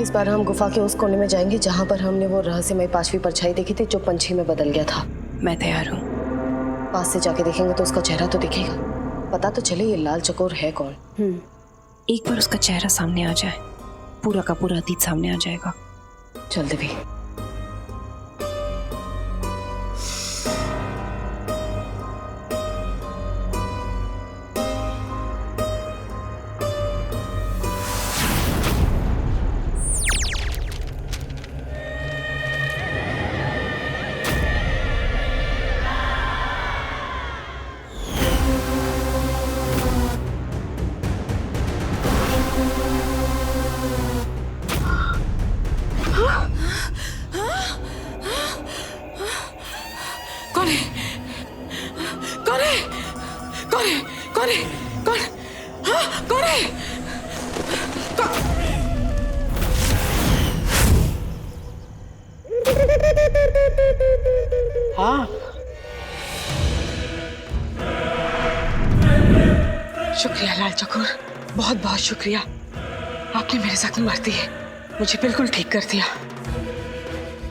इस बार हम गुफा के उस कोने में जाएंगे जहाँ पर हमने वो रहस्यमय पांचवी परछाई देखी थी जो पंछी में बदल गया था। मैं तैयार हूँ। पास से जाके देखेंगे तो उसका चेहरा तो दिखेगा, पता तो चले ये लाल चकोर है कौन। एक बार उसका चेहरा सामने आ जाए, पूरा का पूरा अतीत सामने आ जाएगा। चल देवी। कौन है? कौन है? कौन है? कौन है? कौन? हाँ, कौन है? हाँ, शुक्रिया लाल चकोर, बहुत बहुत शुक्रिया। आपने मेरे जख्म भर दिए, मुझे बिल्कुल ठीक कर दिया।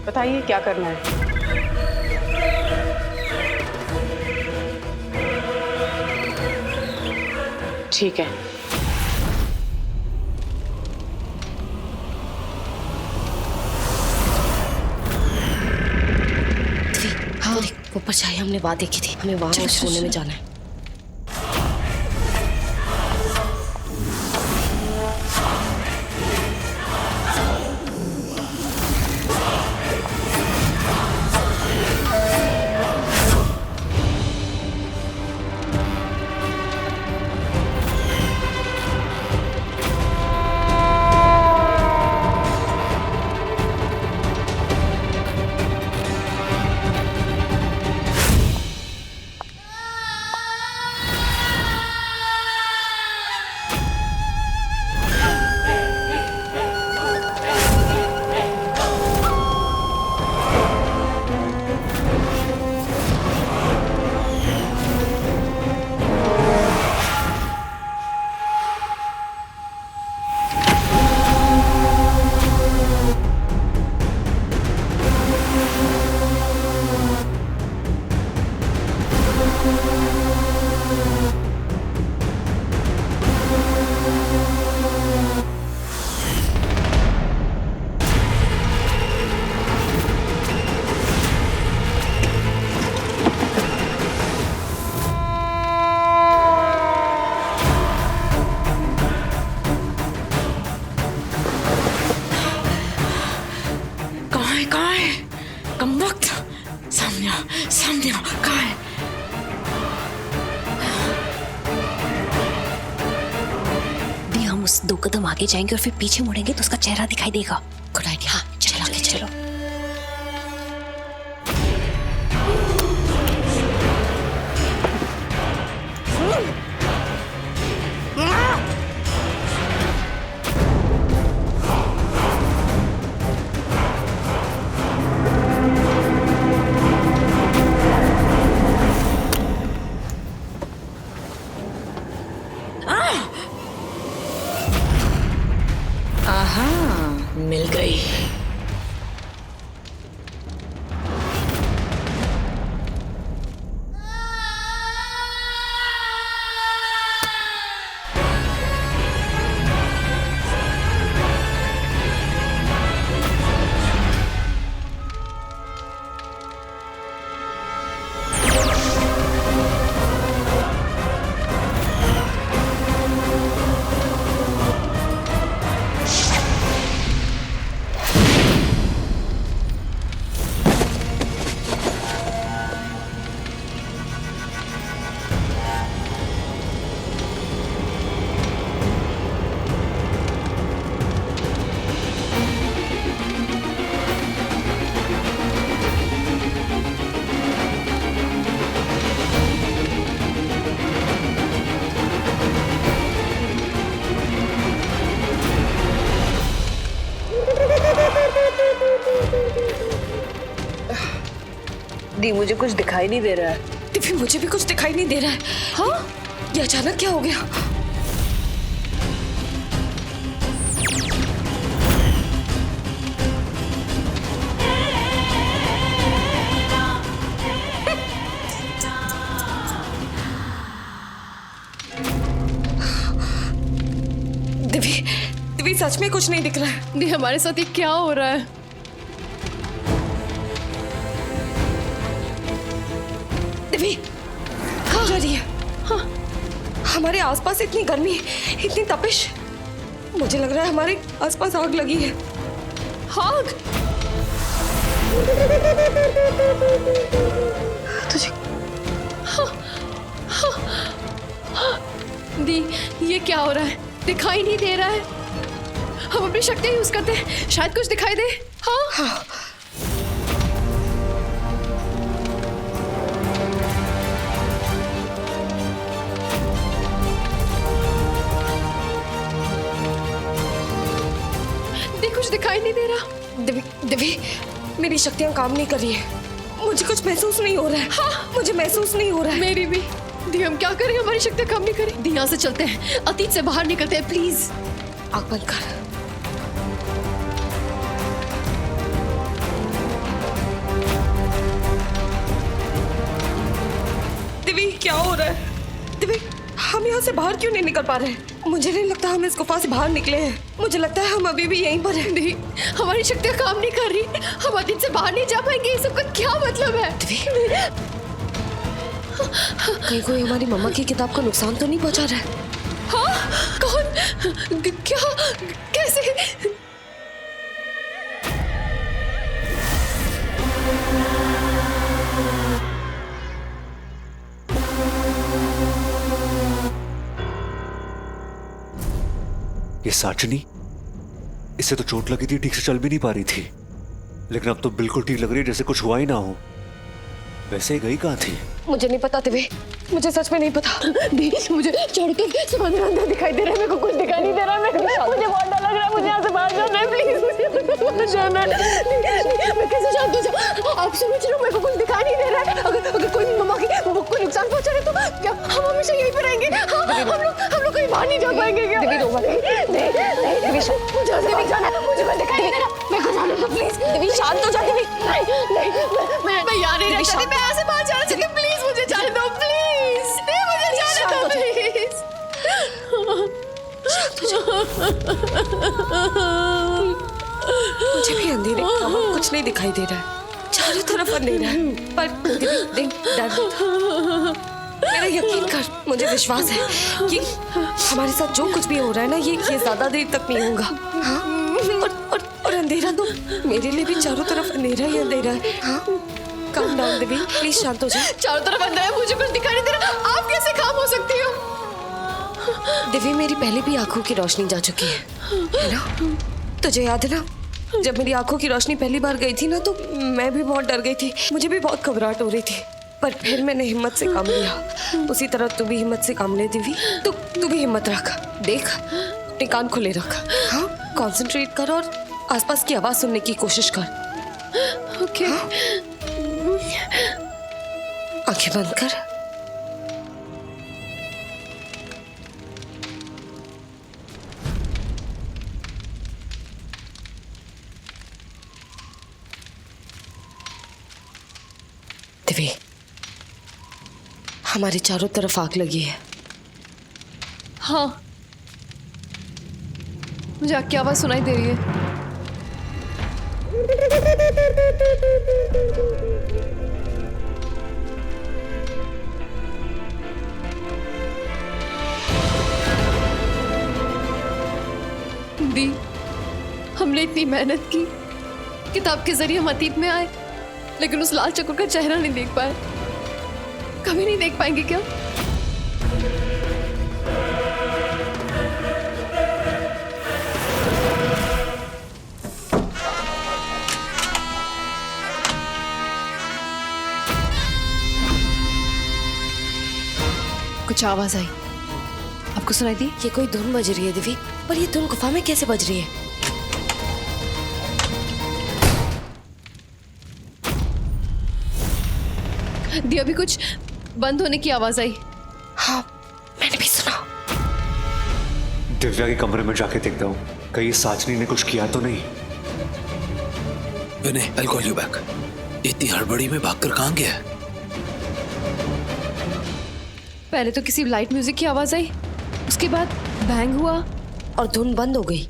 बताइए क्या करना है? ठीक है। हाँ वो परछाई हमने वहाँ देखी थी, हमें वहाँ उस कोने में जाना है। सामने आओ, कहाँ है? दी हम उस 2 कदम आगे जाएंगे और फिर पीछे मुड़ेंगे तो उसका चेहरा दिखाई देगा। Good idea. हाँ, चलो आगे चलो। मिल गई। दी मुझे कुछ दिखाई नहीं दे रहा है। दिव्य मुझे भी कुछ दिखाई नहीं दे रहा है। हाँ, ये अचानक क्या हो गया? सच में कुछ नहीं दिख रहा है। दी हमारे साथ ये क्या हो रहा है? दिव्य कहाँ जा रही है? हाँ, हमारे आसपास इतनी गर्मी, इतनी तपिश, मुझे लग रहा है हमारे आसपास आग लगी है। आग? तुझे दी ये क्या हो रहा है? दिखाई नहीं दे रहा है। हम अपनी शक्ति यूज करते हैं, शायद कुछ दिखाई दे। हाँ, दी कुछ दिखाई नहीं दे रहा। दिव्य मेरी शक्तियां काम नहीं कर रही है, मुझे कुछ महसूस नहीं हो रहा है। हाँ, मुझे महसूस नहीं हो रहा है। मेरी भी। दी हम क्या करें, हमारी शक्तियां काम नहीं करें। दी यहाँ से चलते हैं, अतीत से बाहर निकलते हैं प्लीज। आग बंद कर। दिव्य क्या हो रहा है? दिव्य हम यहाँ से बाहर क्यों नहीं निकल पा रहे हैं? मुझे नहीं लगता हम इस गुफा से बाहर निकले हैं, मुझे लगता है हम अभी भी यहीं पर हैं। दी हमारी शक्तियां काम नहीं कर रही, हम अतीत से बाहर नहीं जा पाएंगे। ये सब का क्या मतलब है? कहीं कोई हमारी मम्मा की किताब को नुकसान तो नहीं पहुंचा रहा है? हाँ? कौन? क्या? कैसे? ये साचनी, इससे तो चोट लगी थी, ठीक से चल भी नहीं पा रही थी, लेकिन अब तो बिल्कुल ठीक लग रही है, जैसे कुछ हुआ ही ना हो। वैसे गई कहाँ थी? मुझे नहीं पता दिव्य, मुझे सच में नहीं पता। दी मुझे चढ़कर समंदर अंदर दिखाई दे रहा है, मेरे को कुछ दिखाई नहीं दे रहा है। मुझे बहुत डर लग रहा है, मुझे यहाँ से बाहर जाना है प्लीज, मुझे जाना है। मैं कैसे शांत हो जाऊँ? आप समझ रहे हो, मेरे को कुछ दिखाई नहीं दे रहा है। अगर कोई मम्मा की बुक को नुकसान पहुंचा रहे तो क्या हम हमेशा यहीं पर रहेंगे? हम लोग कहीं बाहर नहीं जा पाएंगे क्या? दिव्य रो मत। मुझे जाना है, मुझे कुछ दिखाई नहीं दे रहा, मेरे को जाने दो प्लीज। दिव्य शांत हो जा। दिव्य मैं यहाँ नहीं रह सकती, मैं यहाँ से बाहर जाना चाहती हूँ, प्लीज मुझे जाने दो प्लीज। मुझे जाने दो प्लीज। मुझे भी अंधेरे में कुछ नहीं दिखाई दे रहा है, चारों तरफ अंधेरा है, पर देख डर मेरा यकीन कर, मुझे विश्वास है कि हमारे साथ जो कुछ भी हो रहा है ना, ये ज्यादा देर तक नहीं होगा। हाँ? और अंधेरा तो मेरे लिए भी चारों तरफ अंधेरा ही अंधेरा है। हाँ? काम डाउन दिव्य, प्लीज शांत हो जाए। चारों तरफ अंधेरा है, मुझे कुछ दिखाई नहीं दे रहा, आप कैसे काम हो सकती हो? दिव्य मेरी पहले भी आंखों की रोशनी जा चुकी है ना? तुझे याद है ना, जब मेरी आंखों की रोशनी पहली बार गई थी ना, तो मैं भी बहुत डर गई थी, मुझे भी बहुत घबराहट हो रही थी, पर फिर मैंने हिम्मत से काम लिया। उसी तरह तू भी हिम्मत से काम ले दिव्य, तू भी हिम्मत रख, देख अपने कान खुले रख। हाँ, कंसंट्रेट कर और आसपास की आवाज सुनने की कोशिश कर। ओके। हाँ? आंखें बंद कर। दिव्य हमारे चारों तरफ आग लगी है। हाँ, मुझे आग की आवाज सुनाई दे रही है। दी हमने इतनी मेहनत की, किताब के जरिए हम अतीत में आए, लेकिन उस लाल चक्कर का चेहरा नहीं देख पाए। कभी नहीं देख पाएंगे क्या? कुछ आवाज आई, आपको सुनाई दी? ये कोई धुन बज रही है दिव्य, पर ये धुन गुफा में कैसे बज रही है? दी अभी कुछ बंद होने की आवाज आई। हाँ, मैंने भी सुना। दिव्या के कमरे में जाके देखता हूँ, कहीं साचनी ने कुछ किया तो नहीं। विनय, I'll call you back। इतनी हड़बड़ी में भागकर कहाँ गया है? पहले तो किसी लाइट म्यूजिक की आवाज आई, उसके बाद बैंग हुआ और धुन बंद हो गई।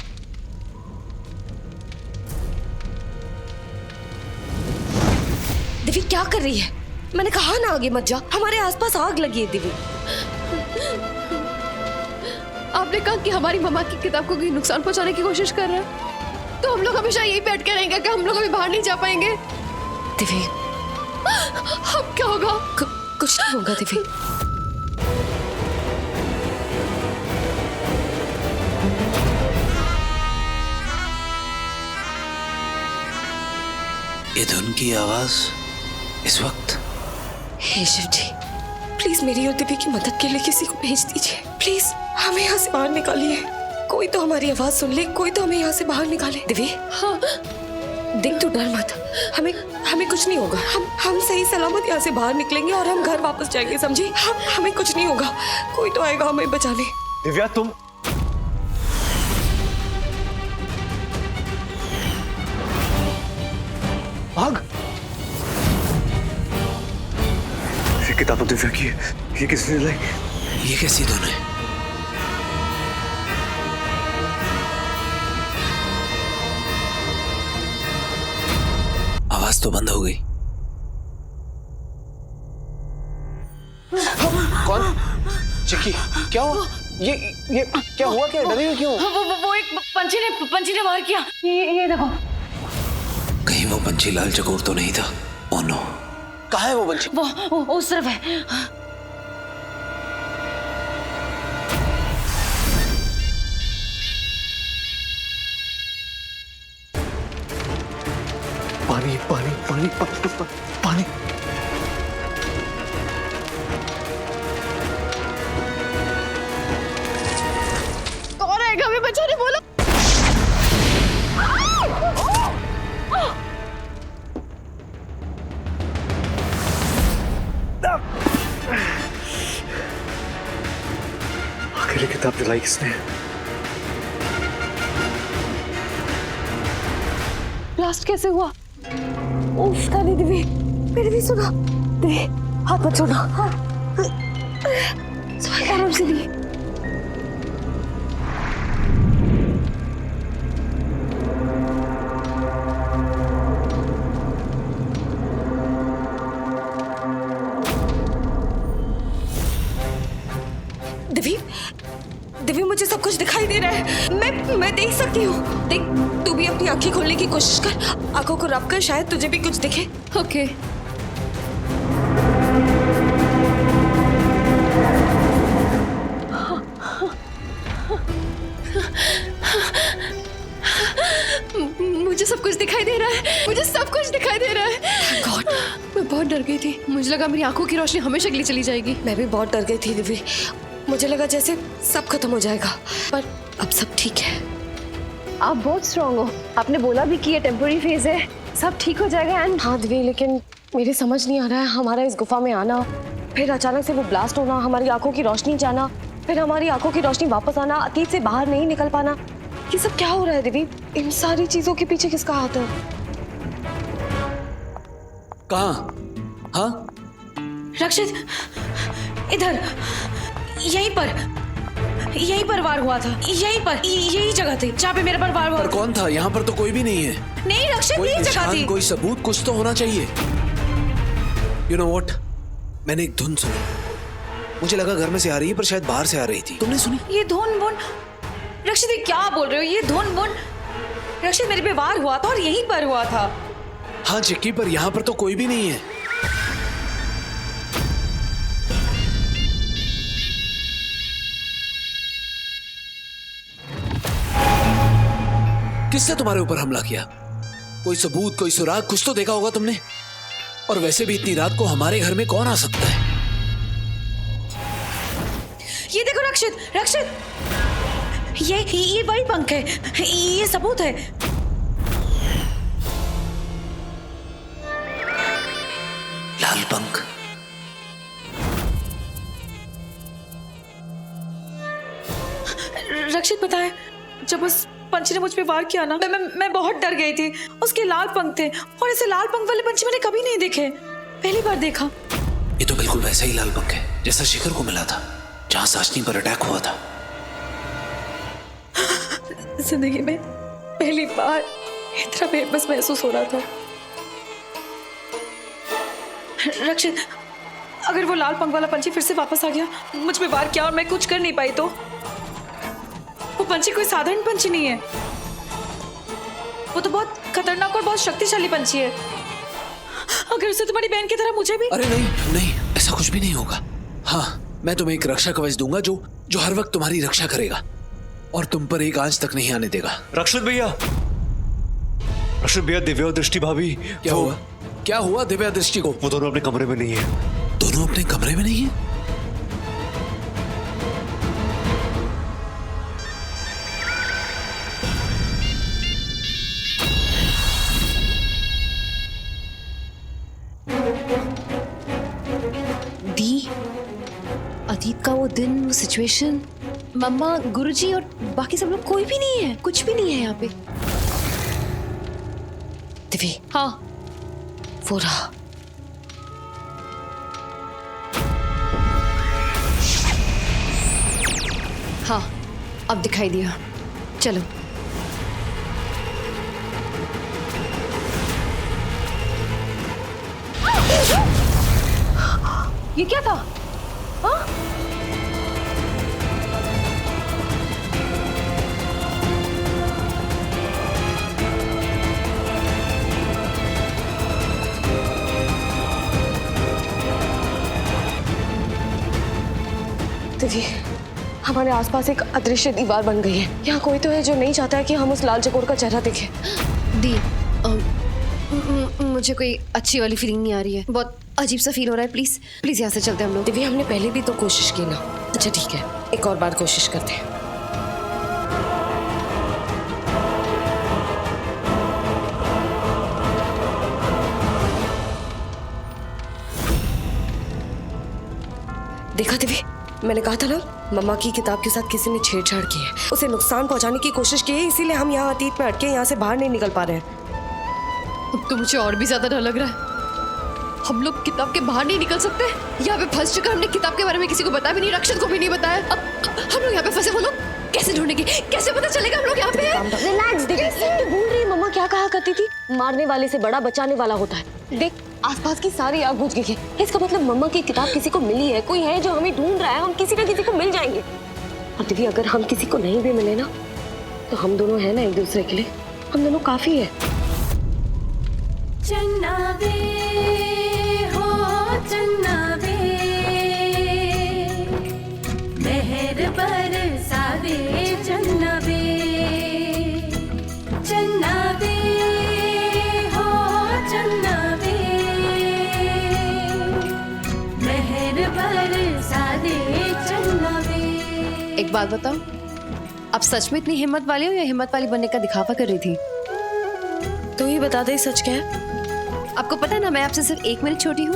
दिव्य क्या कर रही है? मैंने कहा ना आगे मत जा, हमारे आसपास आग लगी है दिव्य। आपने कहा कि हमारी मम्मा की किताब को कोई नुकसान पहुंचाने की कोशिश कर रहा है, तो हम लोग हमेशा यही बैठ के रहेंगे कि हम लोग अभी बाहर नहीं जा पाएंगे? दिव्य अब क्या होगा? कुछ नहीं होगा दिव्य। ये धुन की आवाज इस वक्त? हे शिव जी, प्लीज मेरी और दिव्य की मदद के लिए किसी को भेज दीजिए। प्लीज हमें यहाँ से बाहर निकालिए। कोई तो हमारी आवाज सुन ले, कोई तो हमें यहाँ से बाहर निकाले। दिव्य हाँ, देख तू डर मत, हमें कुछ नहीं होगा। हम सही सलामत यहाँ से बाहर निकलेंगे और हम घर वापस जाएंगे, समझी? हमें कुछ नहीं होगा, कोई तो आएगा हमें बचाने। दिव्या तुम आग! ये किताब तो दिव्या की है, ये किसने लाई? ये कैसी धुन है? आवाज तो बंद हो गई। कौन? चिक्की, क्या हुआ? ये क्या हुआ? क्या डरी हुई क्यों? वो एक पंछी ने वार किया। ये देखो। कहीं वो पंछी लाल चकोर तो नहीं था? Oh no. कहाँ है वो पंछी? वो उस तरफ है। पानी पानी पानी पानी पानी। कौन आएगा हमें बचाने? बोलो। अकेले किताब जलाई किसने? ब्लास्ट कैसे हुआ? उफ, नहीं दिव्य, मेरी भी सुना। दिव्य हाथ मत छोड़ना। आराम से दिव्य। दिव्य दिव्य मुझे सब कुछ दिखाई दे रहा है, मैं देख सकती हूँ। देख तू भी अपनी आंखें खोलने की कोशिश कर, आंखों को रब कर, शायद तुझे भी कुछ दिखे। ओके। मुझे सब कुछ दिखाई दे रहा है, मुझे सब कुछ दिखाई दे रहा है। गॉड, मैं बहुत डर गई थी, मुझे लगा मेरी आंखों की रोशनी हमेशा के लिए चली जाएगी। मैं भी बहुत डर गई थी दिव्य, मुझे लगा जैसे सब खत्म हो जाएगा, पर अब सब ठीक है। आप बहुत स्ट्रांग हो, आपने बोला भी कि ये टेम्पररी फेज है, सब ठीक हो जाएगा। एंड हाँ दिव्य, लेकिन मेरे समझ नहीं आ रहा है, हमारा इस गुफा में आना, फिर अचानक से वो ब्लास्ट होना, हमारी आंखों की रोशनी जाना, फिर हमारी आंखों की रोशनी वापस आना, अतीत से बाहर नहीं निकल पाना, ये सब क्या हो रहा है दिव्य? इन सारी चीजों के पीछे किसका हाथ है? कहाँ? हाँ? रक्षित, इधर, यहीं पर वार हुआ था, यही जगह थी जहाँ पे मेरे पर वार हुआ। पर कौन था? यहाँ पर तो कोई भी नहीं है। नहीं रक्षित, कोई यही जगह निशान, थी। कोई सबूत, कुछ तो होना चाहिए। You know what? मैंने एक धुन सुनी, मुझे लगा घर में से आ रही है, पर शायद बाहर से आ रही थी। तुमने सुनी? ये धुन बुन, रक्षित ये क्या बोल रहे हो? ये धुन बुन, रक्षित मेरे पे वार हुआ था और यहीं पर हुआ था। हाँ चिक्की, पर यहाँ पर तो कोई भी नहीं है। किसने तुम्हारे ऊपर हमला किया? कोई सबूत, कोई सुराग, कुछ तो देखा होगा तुमने। और वैसे भी इतनी रात को हमारे घर में कौन आ सकता है? ये देखो रक्षित, ये वही पंख है, ये सबूत है। लाल पंख। रक्षित पता है, जब उस पंछी ने मुझ पे वार किया ना, मैं बहुत डर गई थी। उसके लाल पंख थे और ऐसे लाल पंख वाले पंछी मैंने कभी नहीं देखे, पहली बार देखा। ये तो बिल्कुल वैसा ही लाल पंख है जैसा शिखर को मिला था, जहां साशनी पर अटैक हुआ था। जिंदगी में पहली बार इतना बेबस महसूस हो रहा था। रक्षित, अगर वो लाल पंख वाला पंछी फिर से वापस आ गया, मुझ पे वार किया और मैं कुछ कर नहीं पाई तो? वो पंछी कोई साधारण पंछी नहीं है, वो तो बहुत खतरनाक और बहुत शक्तिशाली पंछी है। अगर उसे तुम्हारी बहन की तरह मुझे भी। अरे नहीं नहीं, ऐसा कुछ भी नहीं होगा। हाँ, मैं तुम्हें एक रक्षा कवच दूंगा जो हर वक्त तुम्हारी रक्षा करेगा और तुम पर एक आंच तक नहीं आने देगा। रक्षित भैया, दिव्या और दृष्टि भाभी। क्या हुआ? क्या हुआ दिव्या दृष्टि को? वो दोनों अपने कमरे में नहीं है। दोनों अपने कमरे में नहीं है? दी, अतीत का वो दिन, वो सिचुएशन, मम्मा, गुरुजी और बाकी सब लोग, कोई भी नहीं है, कुछ भी नहीं है यहाँ पे। दिव्य, हाँ, वो रहा। हाँ, अब दिखाई दिया। चलो। ये क्या था? हाँ? दिव्य, हमारे आसपास एक अदृश्य दीवार बन गई है। यहाँ कोई तो है जो नहीं चाहता है कि हम उस लाल चकोर का चेहरा देखें। दी, मुझे कोई अच्छी वाली फीलिंग नहीं आ रही है, बहुत अजीब सा फील हो रहा है। प्लीज प्लीज यहाँ से चलते हैं हम लोग। दिव्य, हमने पहले भी तो कोशिश की ना। अच्छा ठीक है, एक और बार कोशिश करते हैं। देखा दिव्य, मैंने कहा था ना, मम्मा की किताब के साथ किसी ने छेड़छाड़ की है, उसे नुकसान पहुंचाने की कोशिश की है, इसीलिए हम यहाँ अतीत में अटके यहाँ से बाहर नहीं निकल पा रहे हैं। अब तो मुझे और भी ज्यादा डर लग रहा है। हम लोग किताब के बाहर नहीं निकल सकते। यहाँ पे फंस चुका, हमने किताब के बारे में किसी को बताया भी नहीं, रक्षित को भी नहीं बताया। अब हम लोग यहाँ पे फंसे, वो लोग कैसे ढूंढेंगे, कैसे पता चलेगा हम लोग यहाँ पे हैं? रिलैक्स दिव्य, तू भूल रही है मम्मा क्या कहा करती थी? मारने वाले से बड़ा बचाने वाला होता है। देख, आसपास की सारी आग बुझ गई है। इसका मतलब मम्मा की किताब किसी को मिली है, कोई है जो हमें ढूंढ रहा है, हम किसी ना किसी को मिल जाएंगे। और दिव्य, अगर हम किसी को नहीं भी मिले ना, तो हम दोनों हैं ना एक दूसरे के लिए, हम दोनों काफी है। चन्नावे हो चन्नावे, मेहर बरसावे चन्नावे, चन्नावे हो चन्नावे, मेहर बरसावे चन्नावे। एक बात बताओ, आप सच में इतनी हिम्मत वाली हो या हिम्मत वाली बनने का दिखावा कर रही थी? तो ही बता दे सच क्या है। आपको पता है ना, मैं आपसे सिर्फ 1 मिनट छोटी हूँ,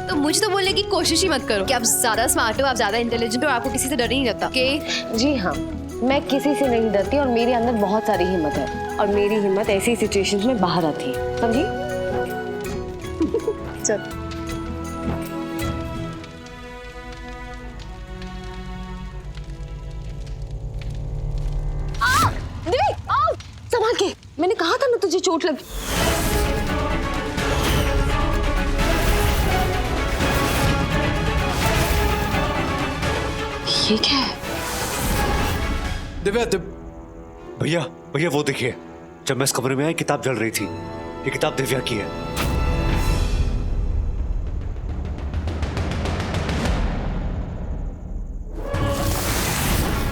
तो मुझे तो बोलने की कोशिश ही मत करो कि आप ज्यादा स्मार्ट हो, आप ज्यादा इंटेलिजेंट हो, आपको किसी से डर नहीं लगता कि? जी हाँ, मैं किसी से नहीं डरती और मेरे अंदर बहुत सारी हिम्मत है और मेरी हिम्मत ऐसी सिचुएशंस में बाहर आती है, समझी? चल। दिव्य, आओ, संभाल के, मैंने कहा था ना तुझे चोट लगी। ये क्या है? दिव्या, भैया भैया, वो देखिए, जब मैं इस कमरे में आया किताब जल रही थी। ये किताब दिव्या की है।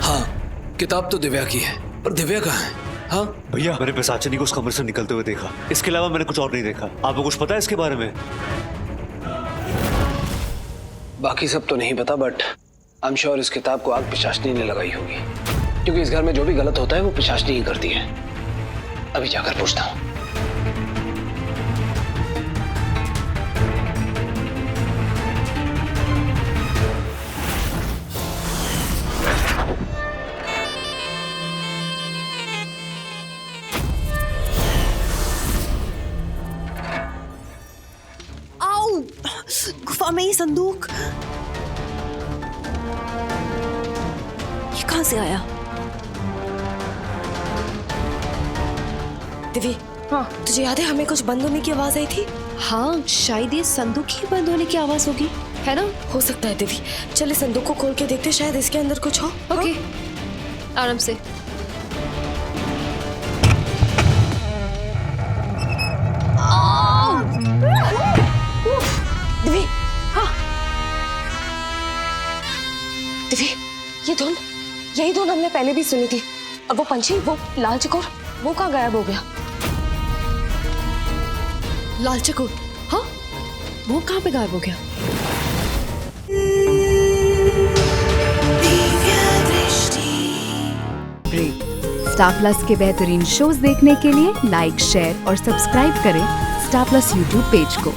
हाँ, किताब तो दिव्या की है, पर दिव्या कहाँ है? हाँ भैया, मैंने पिशाचिनी को उस कमरे से निकलते हुए देखा, इसके अलावा मैंने कुछ और नहीं देखा। आपको कुछ पता है इसके बारे में? बाकी सब तो नहीं पता, बट आई एम श्योर इस किताब को आग पिशाचनी ने लगाई होगी, क्योंकि इस घर में जो भी गलत होता है वो पिशाचनी ही करती है। अभी जाकर पूछता हूँ। आओ, गुफा में ये संदूक, ये कहाँ से आया? दिव्य, हाँ तुझे याद है हमें कुछ बंद होने की आवाज आई थी? हाँ, शायद ये संदूक ही बंद होने की आवाज होगी, है ना? हो सकता है दिव्य। चले संदूक को खोल के देखते, शायद इसके अंदर कुछ हो। ओके, आराम से। दिव्य, हाँ दिव्य, ये धुन, यही धुन हमने पहले भी सुनी थी। और वो पंछी, वो लाल चकोर, वो कहाँ गायब हो गया? लाल चकोर, हाँ, वो कहाँ पे गायब हो गया? स्टार प्लस के बेहतरीन शोज देखने के लिए लाइक, शेयर और सब्सक्राइब करें स्टार प्लस यूट्यूब पेज को।